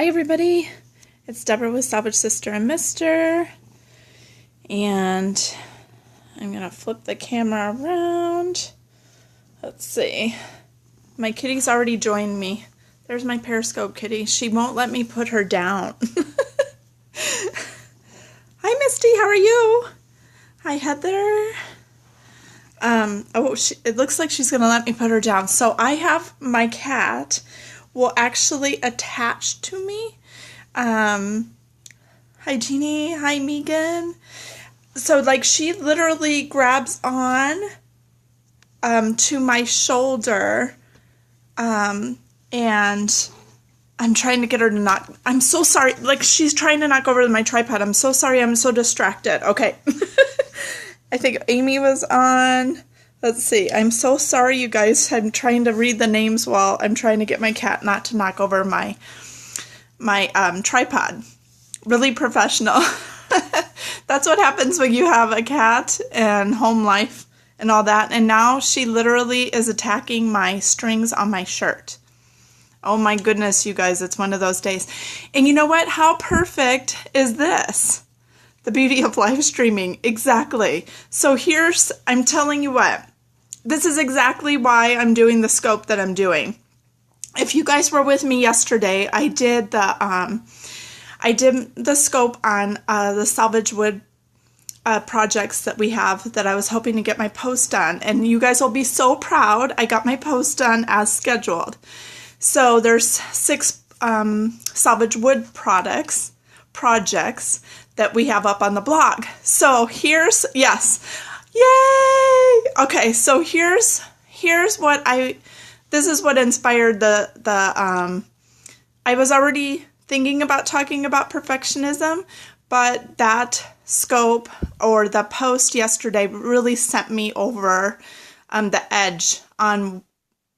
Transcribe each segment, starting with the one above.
Hi everybody, it's Deborah with Salvage Sister and Mister, and I'm going to flip the camera around. Let's see, my kitty's already joined me. There's my Periscope kitty. She won't let me put her down. Hi Misty, how are you? Hi Heather. It looks like she's going to let me put her down. So I have my cat will actually attach to me. Hi Jeannie, hi Megan. So like she literally grabs on to my shoulder, and I'm trying to get her to not, I'm so sorry, like she's trying to knock over my tripod. I'm so sorry, I'm so distracted. Okay. I think Amy was on. Let's see. I'm so sorry, you guys. I'm trying to read the names while I'm trying to get my cat not to knock over my tripod. Really professional. That's what happens when you have a cat and home life and all that. And now she literally is attacking my strings on my shirt. Oh my goodness, you guys. It's one of those days. And you know what? How perfect is this? The beauty of live streaming. Exactly. So I'm telling you what, this is exactly why I'm doing the scope that I'm doing. If you guys were with me yesterday, I did the scope on the salvage wood projects that we have that I was hoping to get my post done. And you guys will be so proud. I got my post done as scheduled. So there's 6 salvage wood projects that we have up on the blog. So yes, yay! Okay, so here's what this is what inspired I was already thinking about talking about perfectionism, but that scope or the post yesterday really sent me over the edge on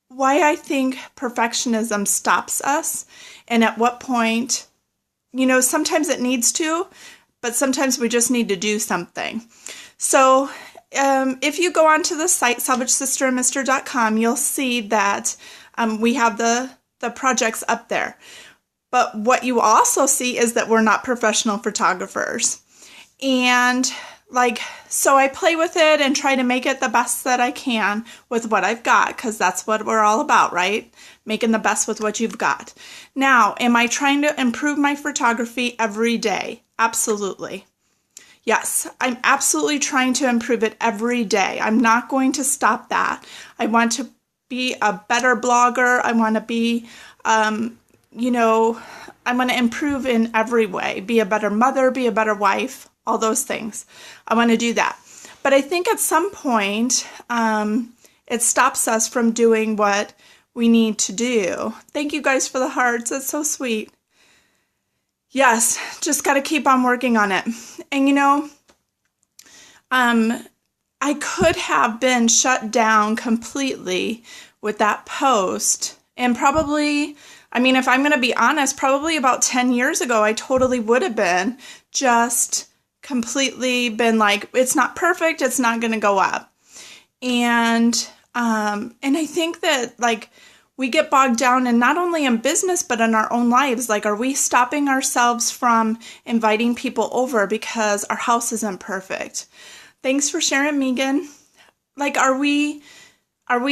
why I think perfectionism stops us, and at what point, sometimes it needs to, but sometimes we just need to do something. So if you go onto the site, salvagesisterandmister.com, you'll see that we have the projects up there. But what you also see is that we're not professional photographers. And so I play with it and try to make it the best that I can with what I've got, because that's what we're all about, right? Making the best with what you've got. Now, am I trying to improve my photography every day? Absolutely. Yes, I'm absolutely trying to improve it every day. I'm not going to stop that. I want to be a better blogger. I want to be, I want to improve in every way. Be a better mother, be a better wife, all those things. I want to do that. But I think at some point, it stops us from doing what we need to do. Thank you guys for the hearts. That's so sweet. Yes, just got to keep on working on it. And I could have been shut down completely with that post. And probably, if I'm going to be honest, probably about 10 years ago, I totally would have been just completely been like, it's not perfect. It's not going to go up. And I think that we get bogged down, and not only in business, but in our own lives. Are we stopping ourselves from inviting people over because our house isn't perfect? Thanks for sharing, Megan. Are we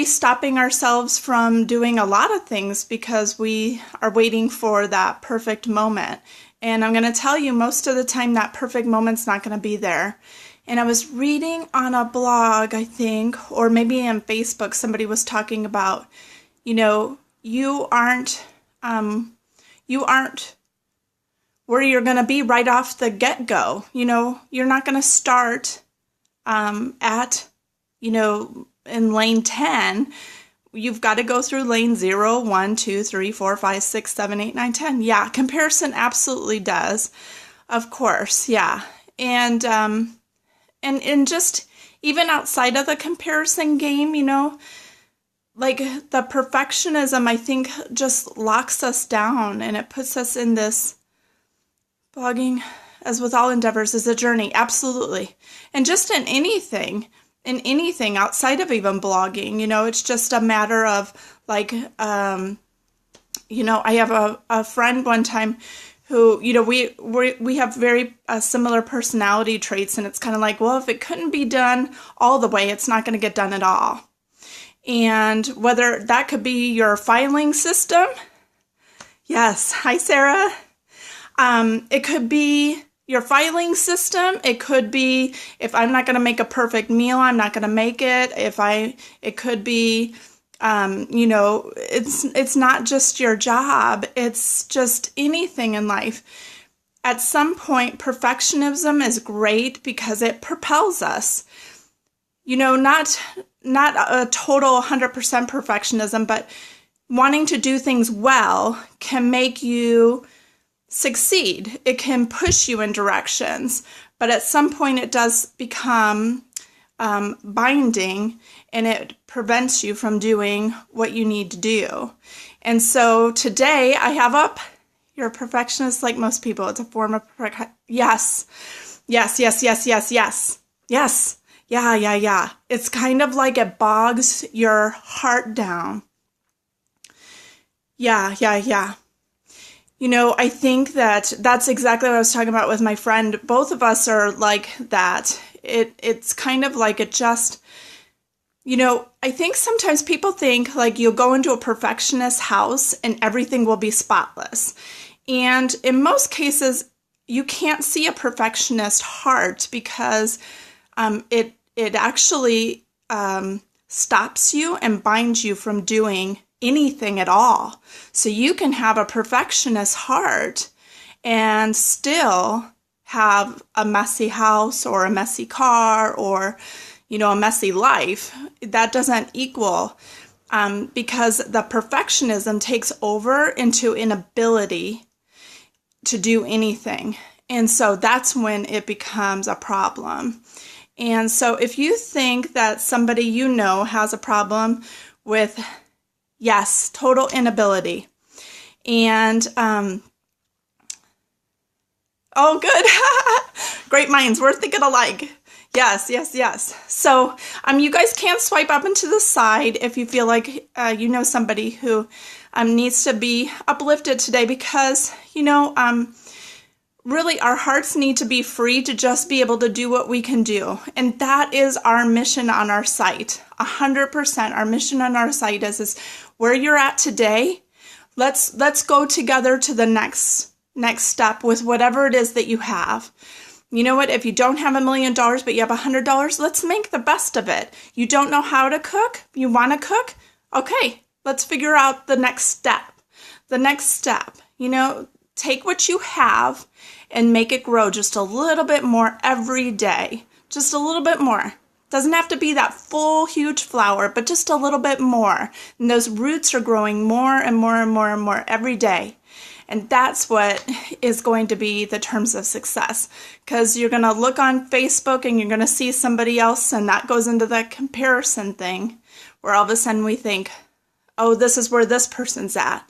stopping ourselves from doing a lot of things because we are waiting for that perfect moment? And I'm going to tell you, most of the time, that perfect moment's not going to be there. And I was reading on a blog, I think, or maybe on Facebook, somebody was talking about, you aren't where you're going to be right off the get-go. You're not going to start at, in lane 10. You've got to go through lane 0, 1, 2, 3, 4, 5, 6, 7, 8, 9, 10. Yeah, comparison absolutely does. Of course, yeah. And just even outside of the comparison game, the perfectionism, I think, just locks us down, and it puts us in this blogging, as with all endeavors, is a journey. Absolutely. And just in anything outside of even blogging, it's just a matter of I have a friend one time who, we have very similar personality traits, and it's kind of like, well, if it couldn't be done all the way, it's not going to get done at all. And whether that could be your filing system. Yes. Hi, Sarah. It could be your filing system. It could be, if I'm not going to make a perfect meal, I'm not going to make it. It could be, it's not just your job. It's just anything in life. At some point, perfectionism is great because it propels us. Not a total 100% perfectionism, but wanting to do things well can make you succeed. It can push you in directions, but at some point it does become binding, and it prevents you from doing what you need to do. And so today I have up, you're a perfectionist like most people. It's a form of yes. Yes, yes, yes, yes, yes. Yes. Yeah. It's kind of like it bogs your heart down. Yeah. I think that's exactly what I was talking about with my friend. Both of us are like that. It's kind of like it just, I think sometimes people think like you'll go into a perfectionist house and everything will be spotless. And in most cases, you can't see a perfectionist heart because it actually stops you and binds you from doing anything at all. So you can have a perfectionist heart and still have a messy house or a messy car or, a messy life. That doesn't equal because the perfectionism takes over into inability to do anything. And so that's when it becomes a problem. And so if you think that somebody has a problem with, yes, total inability, and, oh, good, great minds, we're thinking alike. Yes. So you guys can swipe up and to the side if you feel like somebody who needs to be uplifted today, because, really, our hearts need to be free to just be able to do what we can do. And that is our mission on our site. 100%. Our mission on our site is where you're at today. Let's go together to the next step with whatever it is that you have. You know what? If you don't have $1 million, but you have $100, let's make the best of it. You don't know how to cook? You want to cook? Okay, let's figure out the next step. The next step, take what you have and make it grow just a little bit more every day. Just a little bit more. Doesn't have to be that full, huge flower, but just a little bit more. And those roots are growing more and more and more and more every day. And that's what is going to be the terms of success. Because you're going to look on Facebook and you're going to see somebody else, and that goes into that comparison thing where all of a sudden we think, oh, this is where this person's at.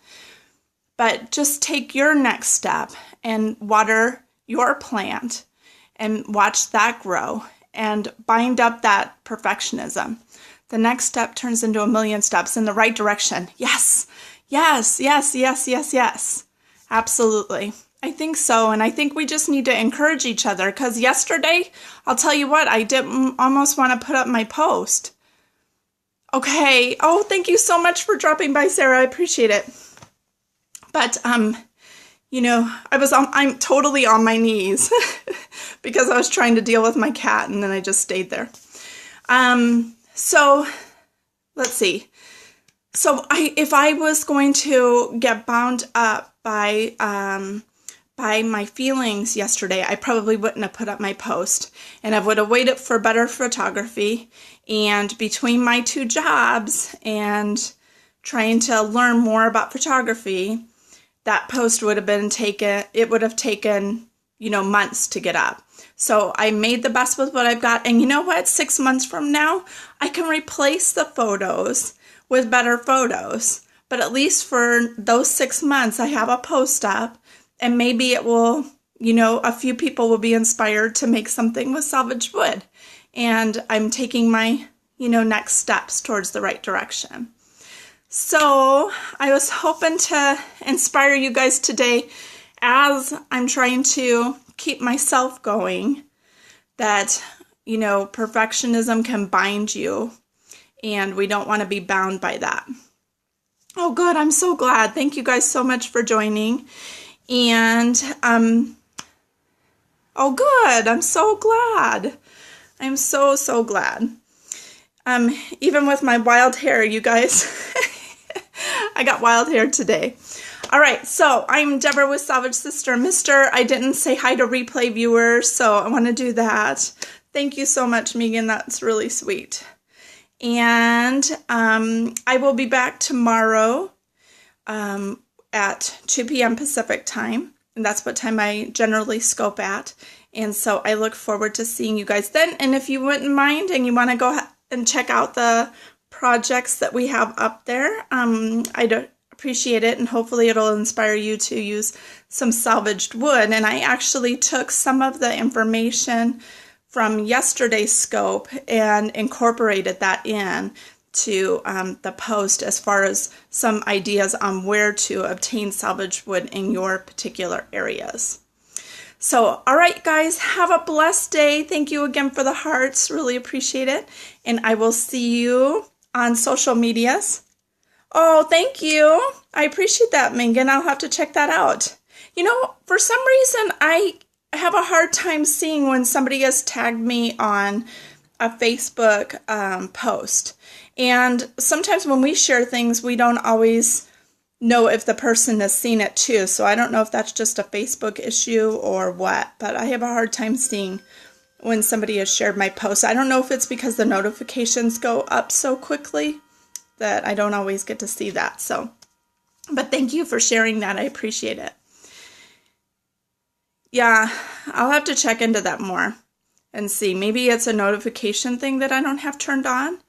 But just take your next step and water your plant and watch that grow and bind up that perfectionism. The next step turns into 1,000,000 steps in the right direction. Yes. Absolutely. I think so. And I think we just need to encourage each other, because yesterday, I'll tell you what, I didn't almost want to put up my post. Okay. Oh, thank you so much for dropping by, Sarah. I appreciate it. But, I'm totally on my knees because I was trying to deal with my cat, and then I just stayed there. So let's see. So if I was going to get bound up by my feelings yesterday, I probably wouldn't have put up my post, and I would have waited for better photography. And between my two jobs and trying to learn more about photography, that post would have taken, months to get up. So I made the best with what I've got. And you know what? 6 months from now, I can replace the photos with better photos. But at least for those 6 months, I have a post up, and maybe it will, a few people will be inspired to make something with salvaged wood. And I'm taking my, next steps towards the right direction. So I was hoping to inspire you guys today as I'm trying to keep myself going, that, you know, perfectionism can bind you and we don't want to be bound by that. Oh, good. I'm so glad. Thank you guys so much for joining. And, oh, good. I'm so glad. I'm so, so glad. Even with my wild hair, you guys, I got wild hair today. All right. So I'm Deborah with Salvage Sister Mister. I didn't say hi to replay viewers, so I want to do that. Thank you so much, Megan. That's really sweet. And I will be back tomorrow at 2 p.m. Pacific time. And that's what time I generally scope at. And so I look forward to seeing you guys then. And if you wouldn't mind and you want to go and check out the projects that we have up there, I'd appreciate it. And hopefully it'll inspire you to use some salvaged wood. And I actually took some of the information from yesterday's scope and incorporated that in to the post as far as some ideas on where to obtain salvaged wood in your particular areas. So, all right, guys, have a blessed day. Thank you again for the hearts. Really appreciate it. And I will see you on social medias. Oh, thank you. I appreciate that, Megan. I'll have to check that out. You know, for some reason, I have a hard time seeing when somebody has tagged me on a Facebook post. And sometimes when we share things, we don't always know if the person has seen it too. So I don't know if that's just a Facebook issue or what, but I have a hard time seeing when somebody has shared my post. I don't know if it's because the notifications go up so quickly that I don't always get to see that. So, but thank you for sharing that. I appreciate it. Yeah, I'll have to check into that more and see. Maybe it's a notification thing that I don't have turned on.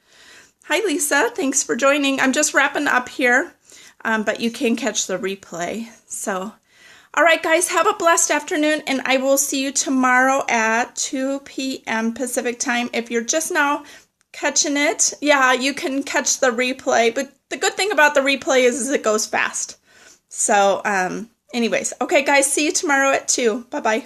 Hi, Lisa. Thanks for joining. I'm just wrapping up here, but you can catch the replay. So, all right, guys, have a blessed afternoon, and I will see you tomorrow at 2 p.m. Pacific time. If you're just now catching it, yeah, you can catch the replay. But the good thing about the replay is it goes fast. So, anyways, okay, guys, see you tomorrow at 2. Bye-bye.